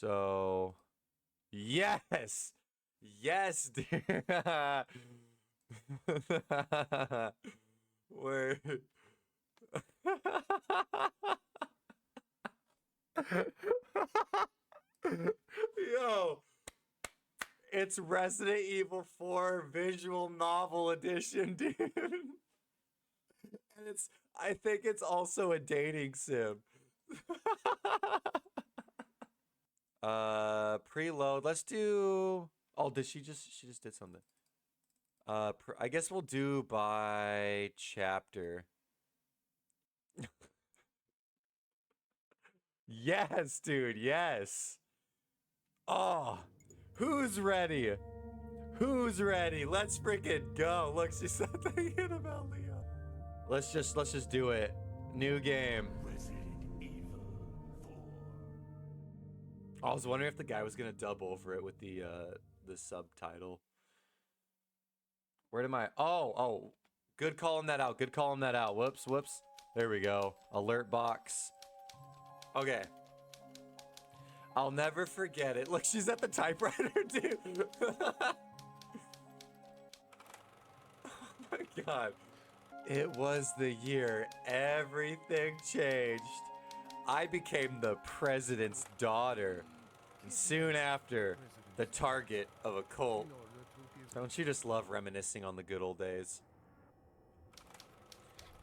So, yes! Yes, dude! Wait. Yo, it's Resident Evil 4 visual novel edition, dude. And I think it's also a dating sim. Preload. Let's do. Oh, did she just did something. I guess we'll do by chapter. Yes, dude. Yes. Oh, who's ready? Who's ready? Let's freaking go. Look, she said thinking about Leo. Let's just do it. New game. Resident Evil 4. I was wondering if the guy was gonna dub over it with the subtitle. Where am I? Oh, good calling that out. Good calling that out. Whoops. There we go. Alert box. Okay. I'll never forget it. Look, she's at the typewriter, dude. Oh my god. It was the year everything changed. I became the president's daughter, and soon after, the target of a cult. Don't you just love reminiscing on the good old days?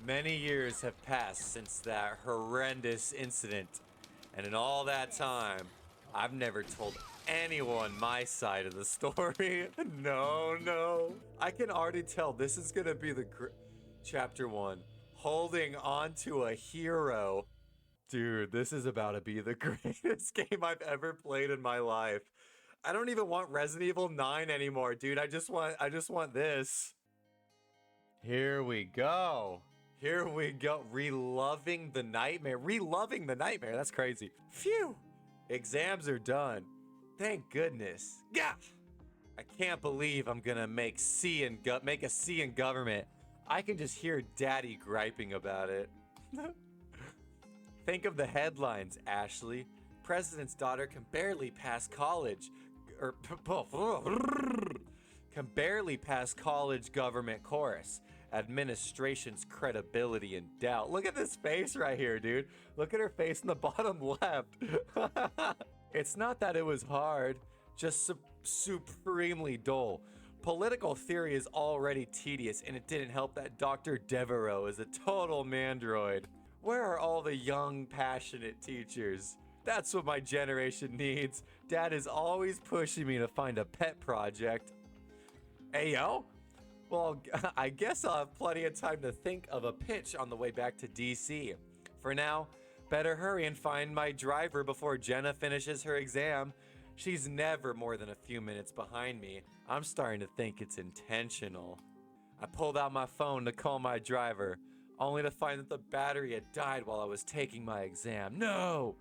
Many years have passed since that horrendous incident, and in all that time, I've never told anyone my side of the story. No. I can already tell this is gonna be the chapter 1. Holding on to a hero. Dude, this is about to be the greatest game I've ever played in my life. I don't even want Resident Evil 9 anymore, dude. I just want this. Here we go. Here we go. Reloving the nightmare. Reloving the nightmare. That's crazy. Phew. Exams are done. Thank goodness. Gah! I can't believe I'm gonna make a C in government. I can just hear Daddy griping about it. Think of the headlines, Ashley. President's daughter can barely pass college. Can barely pass college government chorus. Administration's credibility in doubt. Look at this face right here, dude. Look at her face in the bottom left. It's not that it was hard, just supremely dull. Political theory is already tedious, and it didn't help that Dr. Devereaux is a total mandroid. Where are all the young, passionate teachers? That's what my generation needs. Dad is always pushing me to find a pet project. Hey, yo? Well, I guess I'll have plenty of time to think of a pitch on the way back to DC. For now, better hurry and find my driver before Jenna finishes her exam. She's never more than a few minutes behind me. I'm starting to think it's intentional. I pulled out my phone to call my driver, only to find that the battery had died while I was taking my exam. No!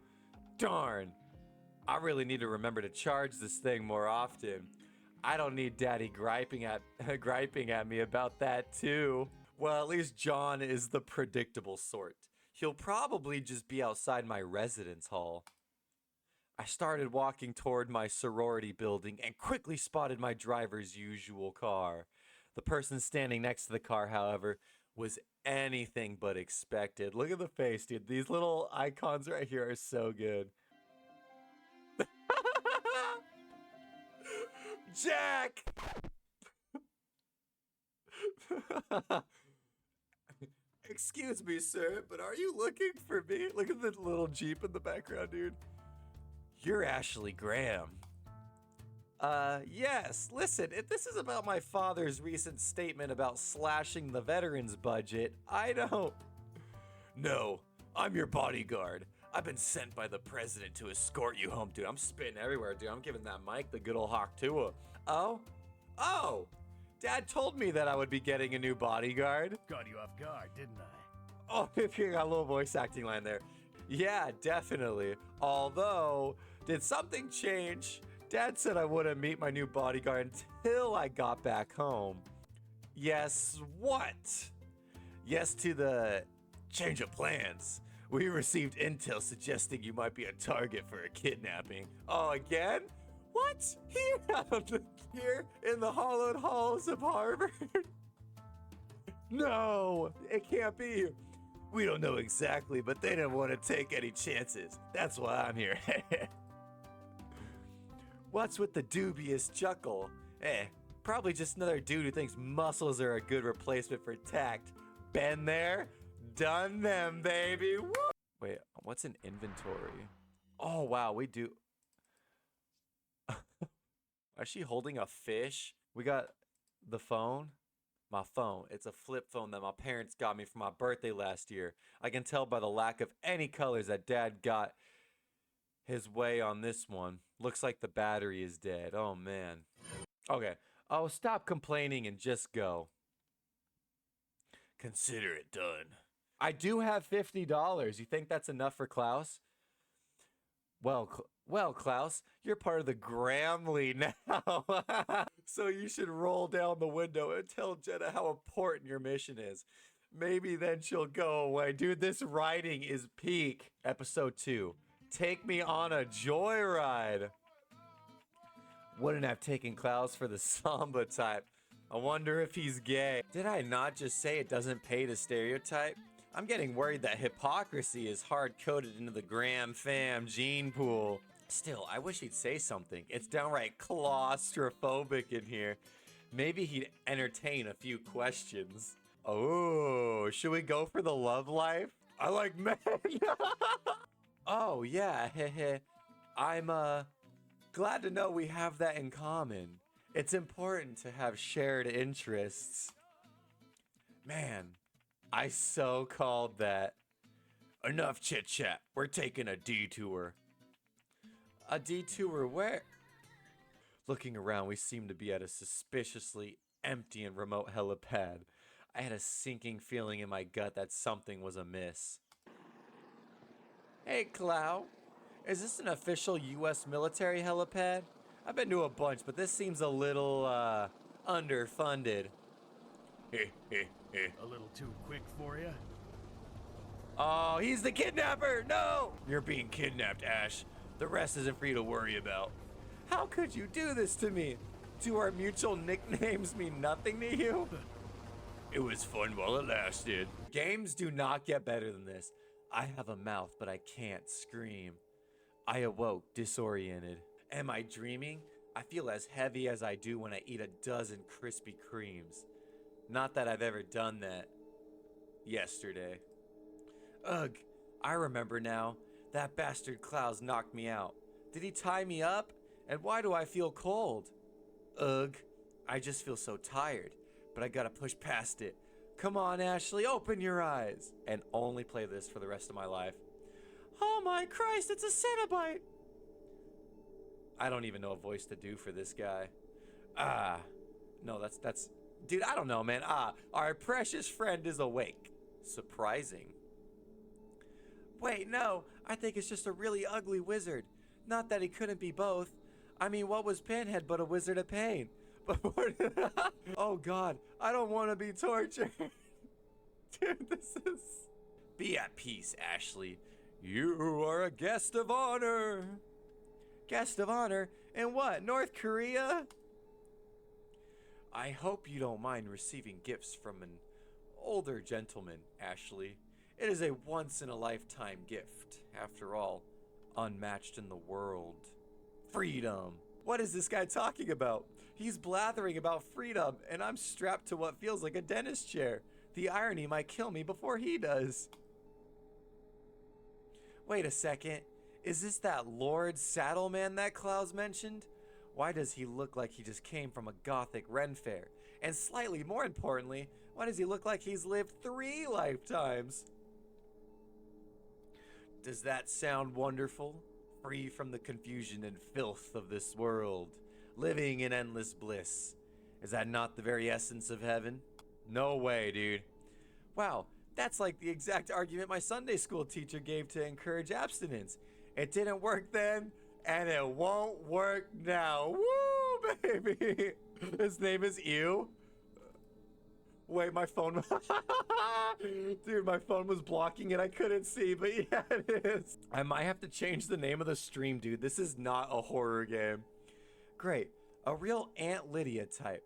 Darn! I really need to remember to charge this thing more often. I don't need Daddy griping at me about that too. Well, at least John is the predictable sort. He'll probably just be outside my residence hall. I started walking toward my sorority building and quickly spotted my driver's usual car. The person standing next to the car, however, was anything but expected. Look at the face, dude. These little icons right here are so good. Jack! Excuse me, sir, but are you looking for me? Look at the little Jeep in the background, dude. You're Ashley Graham. Yes. Listen, if this is about my father's recent statement about slashing the veterans budget, I don't... No, I'm your bodyguard. I've been sent by the president to escort you home, dude. I'm spitting everywhere, dude. I'm giving that mic the good old Hawk Tua. Oh! Dad told me that I would be getting a new bodyguard. Got you off guard, didn't I? Oh, if you got a little voice acting line there. Yeah, definitely. Although, did something change? Dad said I wouldn't meet my new bodyguard until I got back home. Yes, what? Yes to the change of plans. We received intel suggesting you might be a target for a kidnapping. Oh, again? What? Here? Here in the hollowed halls of Harvard? No, it can't be. We don't know exactly, but they didn't want to take any chances. That's why I'm here. What's with the dubious chuckle? Probably just another dude who thinks muscles are a good replacement for tact. Been there, done them, baby. Woo! Wait, what's an inventory? Oh, wow, we do. Is she holding a fish? We got the phone. My phone. It's a flip phone that my parents got me for my birthday last year. I can tell by the lack of any colors that Dad got his way on this one. Looks like the battery is dead. Oh, man. Okay. Oh, stop complaining and just go. Consider it done. I do have $50. You think that's enough for Klaus? Well, Klaus, you're part of the Grammy now. So you should roll down the window and tell Jenna how important your mission is. Maybe then she'll go away. Dude, this writing is peak. Episode 2. Take me on a joyride. Wouldn't have taken Klaus for the Samba type. I wonder if he's gay. Did I not just say it doesn't pay to stereotype? I'm getting worried that hypocrisy is hard-coded into the Graham fam gene pool. Still, I wish he'd say something. It's downright claustrophobic in here. Maybe he'd entertain a few questions. Oh, should we go for the love life? I like men. Oh, yeah, heh. I'm, glad to know we have that in common. It's important to have shared interests. Man, I so called that. Enough chit-chat. We're taking a detour. A detour where? Looking around, we seem to be at a suspiciously empty and remote helipad. I had a sinking feeling in my gut that something was amiss. Hey, Clow. Is this an official U.S. military helipad? I've been to a bunch, but this seems a little, underfunded. A little too quick for you? Oh, he's the kidnapper! No! You're being kidnapped, Ash. The rest isn't for you to worry about. How could you do this to me? Do our mutual nicknames mean nothing to you? It was fun while it lasted. Games do not get better than this. I have a mouth, but I can't scream. I awoke disoriented. Am I dreaming? I feel as heavy as I do when I eat a dozen Krispy Kremes. Not that I've ever done that. Yesterday. Ugh, I remember now. That bastard Klaus knocked me out. Did he tie me up? And why do I feel cold? Ugh, I just feel so tired, but I gotta push past it. Come on, Ashley, open your eyes. And only play this for the rest of my life. Oh my Christ, it's a Cenobite! I don't even know a voice to do for this guy. No, that's... Dude, I don't know, man. Our precious friend is awake. Surprising. Wait, no, I think it's just a really ugly wizard. Not that he couldn't be both. I mean, what was Pinhead but a wizard of pain? Oh God, I don't want to be tortured. Dude, this is... Be at peace, Ashley. You are a guest of honor. Guest of honor? In what, North Korea? I hope you don't mind receiving gifts from an older gentleman, Ashley. It is a once-in-a-lifetime gift, after all, unmatched in the world. Freedom. What is this guy talking about? He's blathering about freedom, and I'm strapped to what feels like a dentist chair. The irony might kill me before he does. Wait a second. Is this that Lord Saddleman that Klaus mentioned? Why does he look like he just came from a gothic Ren fair? And slightly more importantly, why does he look like he's lived 3 lifetimes? Does that sound wonderful? Free from the confusion and filth of this world, living in endless bliss. Is that not the very essence of heaven? No way, dude. Wow, that's like the exact argument my Sunday school teacher gave to encourage abstinence. It didn't work then, and it won't work now. Woo, baby! His name is Ew. Wait, my phone. Dude, my phone was blocking it. I couldn't see, but yeah, it is. I might have to change the name of the stream, dude. This is not a horror game. Great. A real Aunt Lydia type.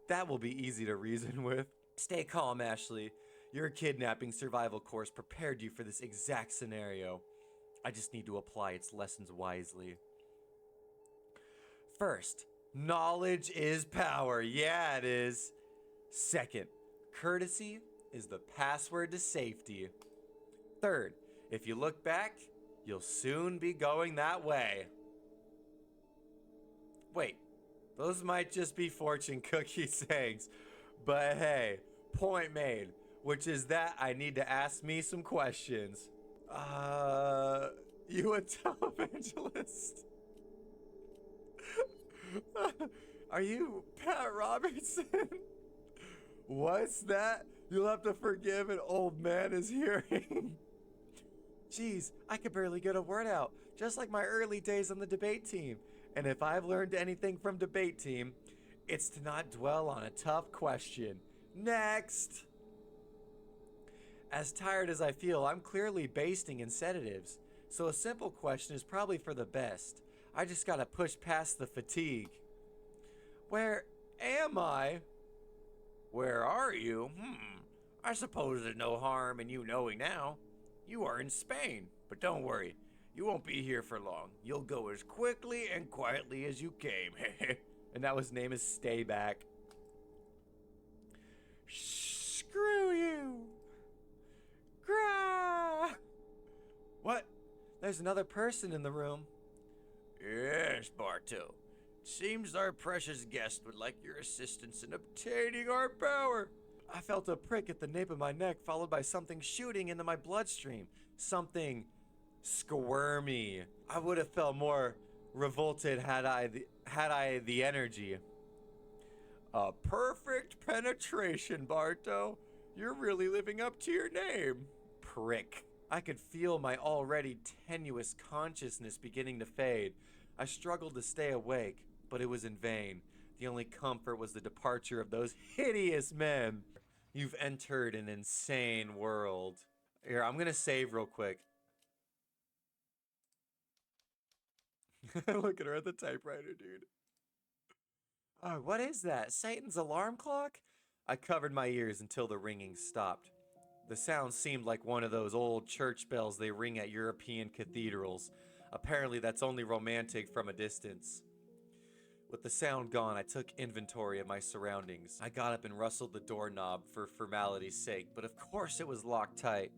That will be easy to reason with. Stay calm, Ashley. Your kidnapping survival course prepared you for this exact scenario. I just need to apply its lessons wisely. First, knowledge is power. Yeah, it is. Second, courtesy is the password to safety. Third, if you look back, you'll soon be going that way. Wait, those might just be fortune cookie sayings. But hey, point made, which is that I need to ask me some questions. You a televangelist? Are you Pat Robertson? What's that? You'll have to forgive an old man is hearing. Jeez, I could barely get a word out, just like my early days on the debate team. And if I've learned anything from debate team, it's to not dwell on a tough question. Next! As tired as I feel, I'm clearly basting in sedatives, so a simple question is probably for the best. I just gotta push past the fatigue. Where am I? Where are you? I suppose there's no harm in you knowing now. You are in Spain, but don't worry. You won't be here for long. You'll go as quickly and quietly as you came. And now his name is Stayback. Screw you. Grah. What? There's another person in the room. Yes, Barto. Seems our precious guest would like your assistance in obtaining our power. I felt a prick at the nape of my neck, followed by something shooting into my bloodstream. Something squirmy. I would have felt more revolted had I the energy. A perfect penetration, Barto. You're really living up to your name. Prick. I could feel my already tenuous consciousness beginning to fade. I struggled to stay awake, but it was in vain. The only comfort was the departure of those hideous men. You've entered an insane world. Here, I'm gonna save real quick. Look at her at the typewriter, dude. Oh, what is that? Satan's alarm clock? I covered my ears until the ringing stopped. The sound seemed like one of those old church bells they ring at European cathedrals. Apparently that's only romantic from a distance. With the sound gone, I took inventory of my surroundings. I got up and rustled the doorknob for formality's sake, but of course it was locked tight.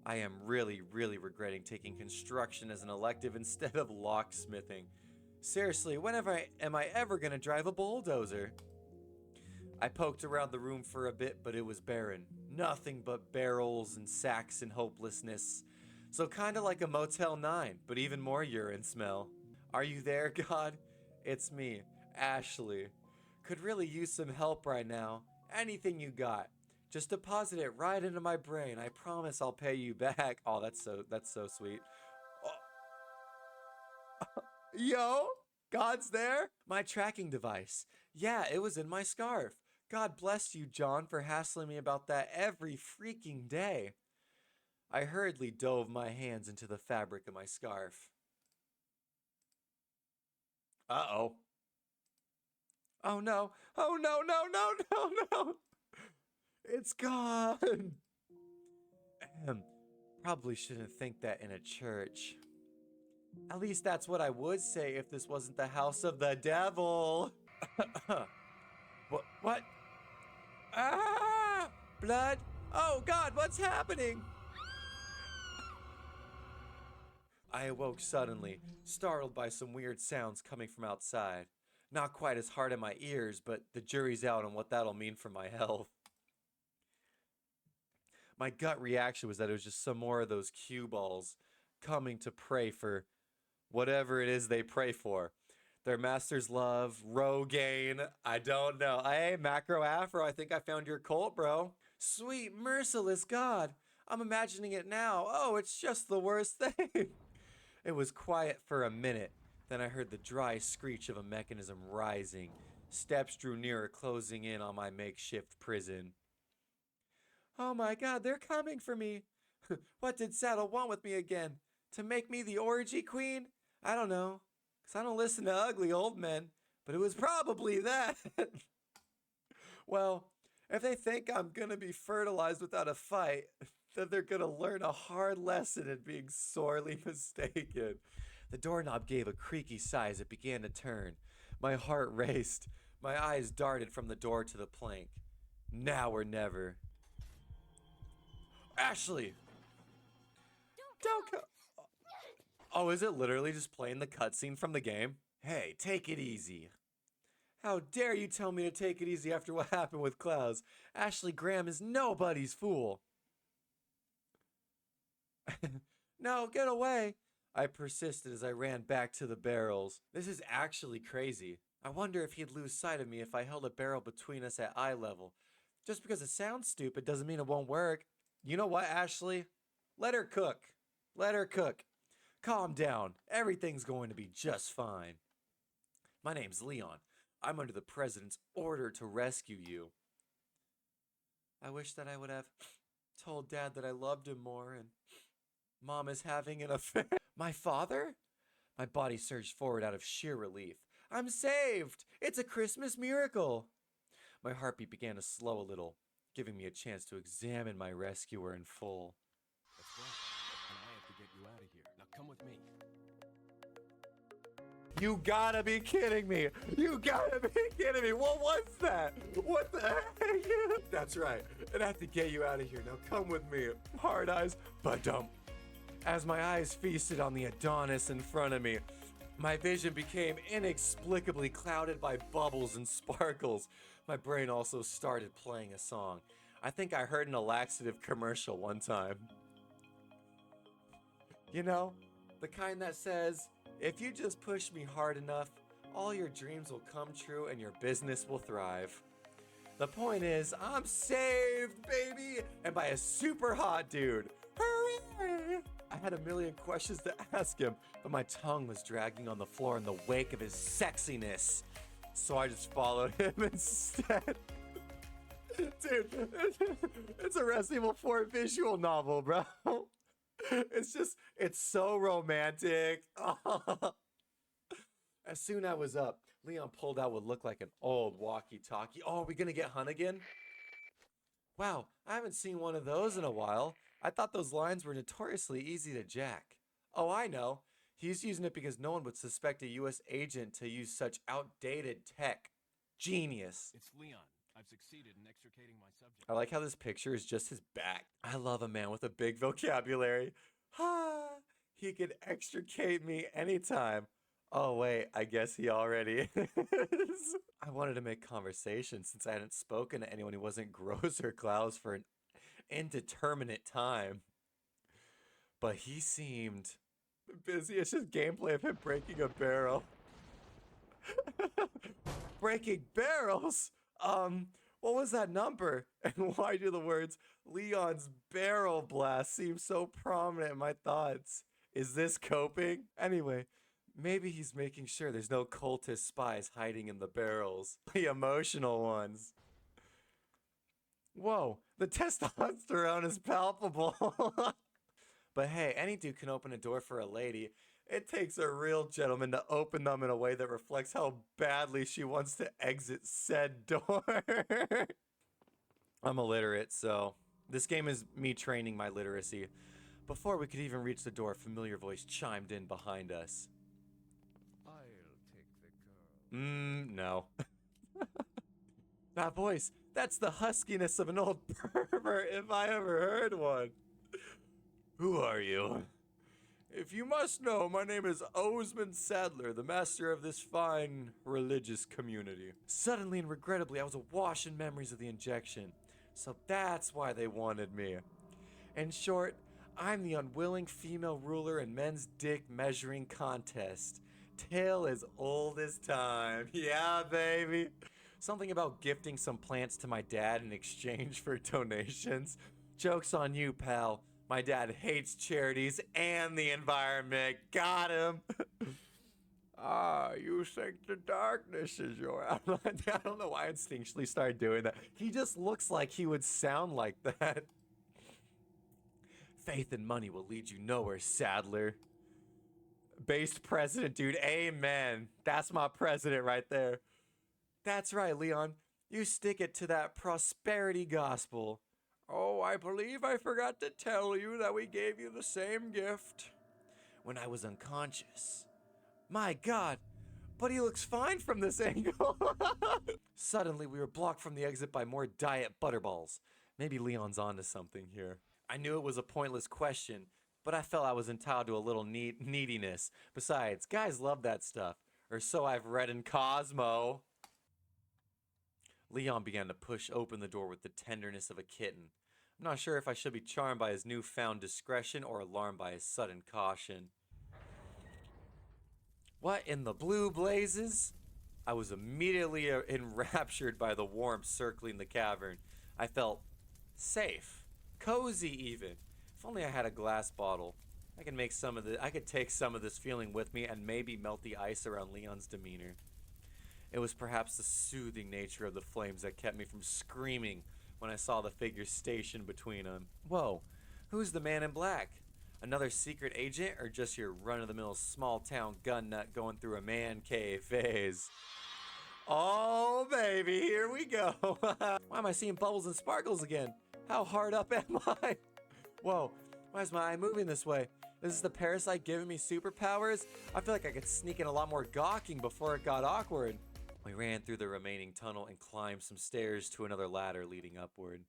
I am really regretting taking construction as an elective instead of locksmithing. Seriously, when am I ever gonna drive a bulldozer? I poked around the room for a bit, but it was barren. Nothing but barrels and sacks and hopelessness. So kinda like a Motel 9, but even more urine smell. Are you there, God? It's me, Ashley. Could really use some help right now. Anything you got. Just deposit it right into my brain. I promise I'll pay you back. Oh, that's so sweet. Oh. Yo, God's there? My tracking device. Yeah, it was in my scarf. God bless you, John, for hassling me about that every freaking day. I hurriedly dove my hands into the fabric of my scarf. Uh-oh. Oh no. Oh no, no, no, no, no. It's gone. Probably shouldn't think that in a church. At least that's what I would say if this wasn't the house of the devil. What? Ah! Blood? Oh God, what's happening? I awoke suddenly, startled by some weird sounds coming from outside. Not quite as hard in my ears, but the jury's out on what that'll mean for my health. My gut reaction was that it was just some more of those cue balls coming to pray for whatever it is they pray for. Their master's love, Rogaine, I don't know. Hey, Macro Afro, I think I found your cult, bro. Sweet, merciless God. I'm imagining it now. Oh, it's just the worst thing. It was quiet for a minute. Then I heard the dry screech of a mechanism rising. Steps drew nearer, closing in on my makeshift prison. Oh my god, they're coming for me. What did Saddle want with me again? To make me the orgy queen? I don't know. 'Cause I don't listen to ugly old men. But it was probably that. Well, if they think I'm gonna be fertilized without a fight, then they're gonna learn a hard lesson in being sorely mistaken. The doorknob gave a creaky sigh as it began to turn. My heart raced. My eyes darted from the door to the plank. Now or never. Ashley! Don't come! Oh, is it literally just playing the cutscene from the game? Hey, take it easy. How dare you tell me to take it easy after what happened with Klaus? Ashley Graham is nobody's fool. No, get away. I persisted as I ran back to the barrels. This is actually crazy. I wonder if he'd lose sight of me if I held a barrel between us at eye level. Just because it sounds stupid doesn't mean it won't work. You know what, Ashley? Let her cook. Let her cook. Calm down. Everything's going to be just fine. My name's Leon. I'm under the president's order to rescue you. I wish that I would have told Dad that I loved him more, and Mom is having an affair. My father? My body surged forward out of sheer relief. I'm saved! It's a Christmas miracle! My heartbeat began to slow a little, giving me a chance to examine my rescuer in full. That's right. And I have to get you out of here. Now come with me. You gotta be kidding me! You gotta be kidding me! What was that? What the heck? That's right. And I have to get you out of here. Now come with me. Hard eyes, but dump. As my eyes feasted on the Adonis in front of me, my vision became inexplicably clouded by bubbles and sparkles. My brain also started playing a song. I think I heard in a laxative commercial one time. You know, the kind that says, if you just push me hard enough, all your dreams will come true and your business will thrive. The point is, I'm saved, baby! And by a super hot dude. Hooray! I had a million questions to ask him, but my tongue was dragging on the floor in the wake of his sexiness. So I just followed him instead. Dude, it's a Resident Evil 4 visual novel, bro. It's so romantic. As soon as I was up, Leon pulled out what looked like an old walkie-talkie. Oh, are we gonna get Hunt again? Wow, I haven't seen one of those in a while. I thought those lines were notoriously easy to jack. Oh, I know. He's using it because no one would suspect a US agent to use such outdated tech. Genius. It's Leon. I've succeeded in extricating my subject. I like how this picture is just his back. I love a man with a big vocabulary. Ha! He could extricate me anytime. Oh wait, I guess he already is. I wanted to make conversation since I hadn't spoken to anyone who wasn't Gross or Klaus for an indeterminate time. But he seemed busy. It's just gameplay of him breaking a barrel. Breaking barrels? What was that number? And why do the words Leon's barrel blast seem so prominent in my thoughts? Is this coping? Anyway, maybe he's making sure there's no cultist spies hiding in the barrels. The emotional ones. Whoa, the testosterone is palpable. But hey, any dude can open a door for a lady. It takes a real gentleman to open them in a way that reflects how badly she wants to exit said door. I'm illiterate, so this game is me training my literacy. Before we could even reach the door, a familiar voice chimed in behind us. I'll take the girl. No. That voice, that's the huskiness of an old pervert if I ever heard one. Who are you? If you must know, my name is Osmond Sadler, the master of this fine religious community. Suddenly and regrettably, I was awash in memories of the injection. So that's why they wanted me. In short, I'm the unwilling female ruler in men's dick measuring contest. Tale as old as time. Yeah, baby. Something about gifting some plants to my dad in exchange for donations. Joke's on you, pal. My dad hates charities and the environment. Got him. Ah, you You think the darkness is your ally? I don't know why I instinctually started doing that. He just looks like he would sound like that. Faith and money will lead you nowhere, Sadler. Based president, dude. Amen. That's my president right there. That's right, Leon. You stick it to that prosperity gospel. Oh, I believe I forgot to tell you that we gave you the same gift when I was unconscious. My God, but he looks fine from this angle. Suddenly, we were blocked from the exit by more diet butterballs. Maybe Leon's onto something here. I knew it was a pointless question, but I felt I was entitled to a little neediness. Besides, guys love that stuff. Or so I've read in Cosmo. Leon began to push open the door with the tenderness of a kitten. I'm not sure if I should be charmed by his newfound discretion or alarmed by his sudden caution. What in the blue blazes? I was immediately enraptured by the warmth circling the cavern. I felt safe, cozy even. If only I had a glass bottle. I could take some of this feeling with me and maybe melt the ice around Leon's demeanor. It was perhaps the soothing nature of the flames that kept me from screaming when I saw the figure stationed between them. Whoa, who's the man in black? Another secret agent or just your run-of-the-mill small-town gun nut going through a man cave phase? Oh, baby, here we go. Why am I seeing bubbles and sparkles again? How hard up am I? Whoa, why is my eye moving this way? Is this the parasite giving me superpowers? I feel like I could sneak in a lot more gawking before it got awkward. We ran through the remaining tunnel and climbed some stairs to another ladder leading upward.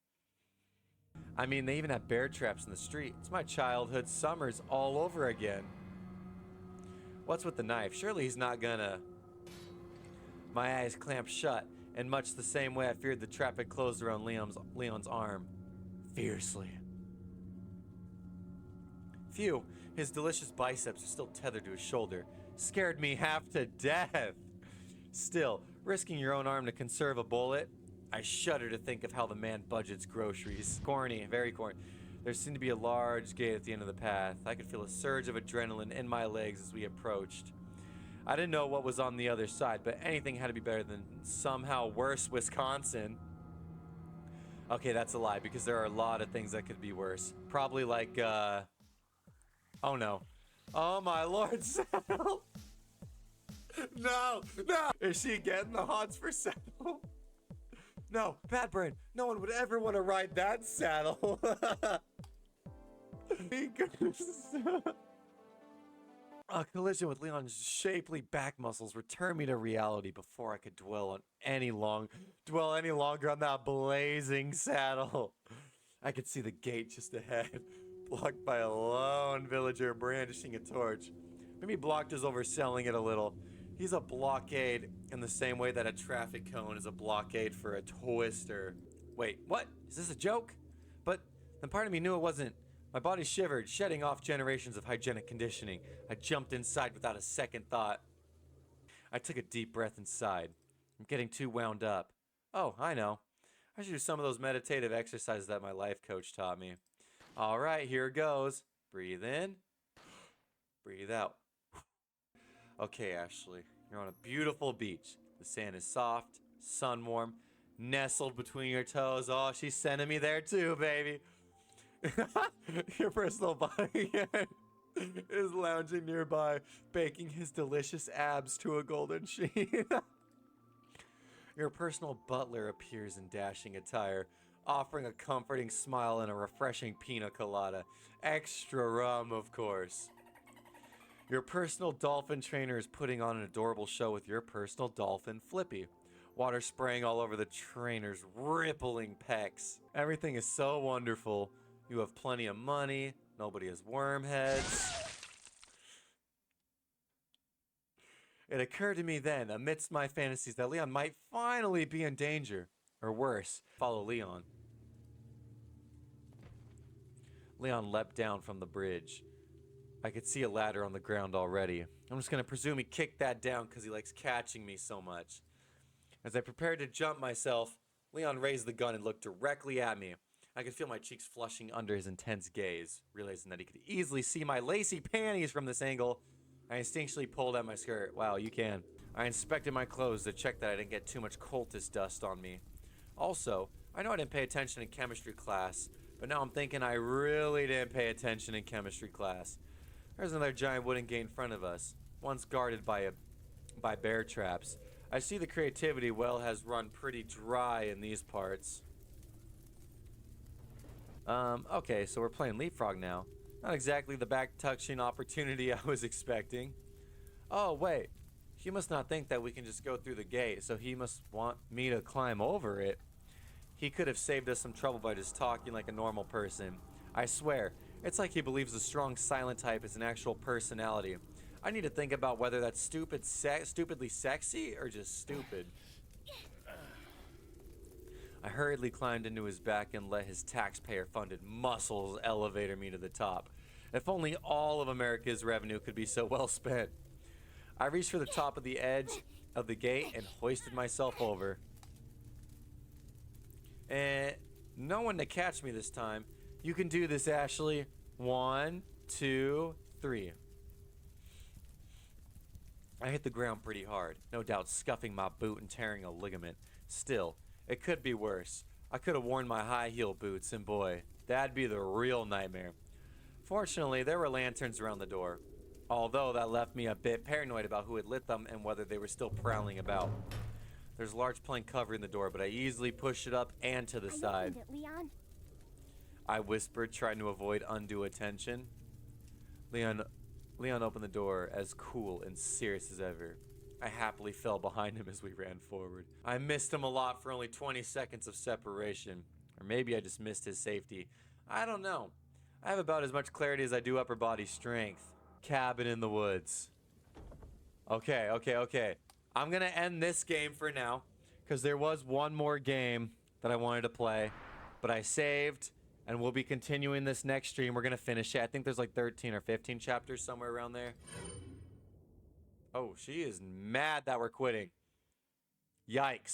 I mean, they even have bear traps in the street. It's my childhood summers all over again. What's with the knife? Surely he's not gonna... My eyes clamped shut, in much the same way I feared the trap had closed around Leon's arm. Fiercely. Phew, his delicious biceps are still tethered to his shoulder. Scared me half to death. Still, risking your own arm to conserve a bullet? I shudder to think of how the man budgets groceries. Corny, very corny. There seemed to be a large gate at the end of the path. I could feel a surge of adrenaline in my legs as we approached. I didn't know what was on the other side, but anything had to be better than somehow worse Wisconsin. Okay, that's a lie, because there are a lot of things that could be worse. Probably like, oh no. Oh my lord, Saddle! No! No! Is she getting the hots for Saddle? No, bad brain. No one would ever want to ride that saddle. A collision with Leon's shapely back muscles returned me to reality before I could dwell any longer on that blazing saddle. I could see the gate just ahead, blocked by a lone villager brandishing a torch. Maybe blocked is overselling it a little. He's a blockade in the same way that a traffic cone is a blockade for a twister. Wait, what? Is this a joke? But then part of me knew it wasn't. My body shivered, shedding off generations of hygienic conditioning. I jumped inside without a second thought. I took a deep breath inside. I'm getting too wound up. Oh, I know. I should do some of those meditative exercises that my life coach taught me. All right, here goes. Breathe in. Breathe out. Okay, Ashley, you're on a beautiful beach. The sand is soft, sun warm, nestled between your toes. Oh, she's sending me there too, baby. Your personal bodyguard is lounging nearby, baking his delicious abs to a golden sheen. Your personal butler appears in dashing attire, offering a comforting smile and a refreshing pina colada. Extra rum, of course. Your personal dolphin trainer is putting on an adorable show with your personal dolphin, Flippy. Water spraying all over the trainer's rippling pecs. Everything is so wonderful. You have plenty of money. Nobody has worm heads. It occurred to me then, amidst my fantasies, that Leon might finally be in danger. Or worse, follow Leon. Leon leapt down from the bridge. I could see a ladder on the ground already. I'm just gonna presume he kicked that down because he likes catching me so much. As I prepared to jump myself, Leon raised the gun and looked directly at me. I could feel my cheeks flushing under his intense gaze. Realizing that he could easily see my lacy panties from this angle, I instinctually pulled at my skirt. Wow, you can. I inspected my clothes to check that I didn't get too much cultist dust on me. Also, I know I didn't pay attention in chemistry class, but now I'm thinking I really didn't pay attention in chemistry class. There's another giant wooden gate in front of us, once guarded by bear traps. I see the creativity well has run pretty dry in these parts. Okay, so we're playing Leapfrog now. Not exactly the back-touching opportunity I was expecting. Oh, wait. He must not think that we can just go through the gate, so he must want me to climb over it. He could have saved us some trouble by just talking like a normal person. I swear, it's like he believes the strong silent type is an actual personality. I need to think about whether that's stupidly sexy or just stupid. I hurriedly climbed into his back and let his taxpayer-funded muscles elevator me to the top. If only all of America's revenue could be so well spent. I reached for the top of the edge of the gate and hoisted myself over. And no one to catch me this time. You can do this, Ashley. 1, 2, 3. I hit the ground pretty hard, no doubt scuffing my boot and tearing a ligament. Still, it could be worse. I could have worn my high heel boots, and boy, that'd be the real nightmare. Fortunately, there were lanterns around the door, although that left me a bit paranoid about who had lit them and whether they were still prowling about. There's a large plank covering the door, but I easily pushed it up and to the side. Opened it, Leon. I whispered, trying to avoid undue attention. Leon opened the door, as cool and serious as ever. I happily fell behind him as we ran forward. I missed him a lot for only 20 seconds of separation. Or maybe I just missed his safety. I don't know. I have about as much clarity as I do upper body strength. Cabin in the woods. Okay. I'm gonna end this game for now, because there was one more game that I wanted to play, but I saved, and we'll be continuing this next stream. We're gonna finish it. I think there's like 13 or 15 chapters somewhere around there. Oh, she is mad that we're quitting. Yikes.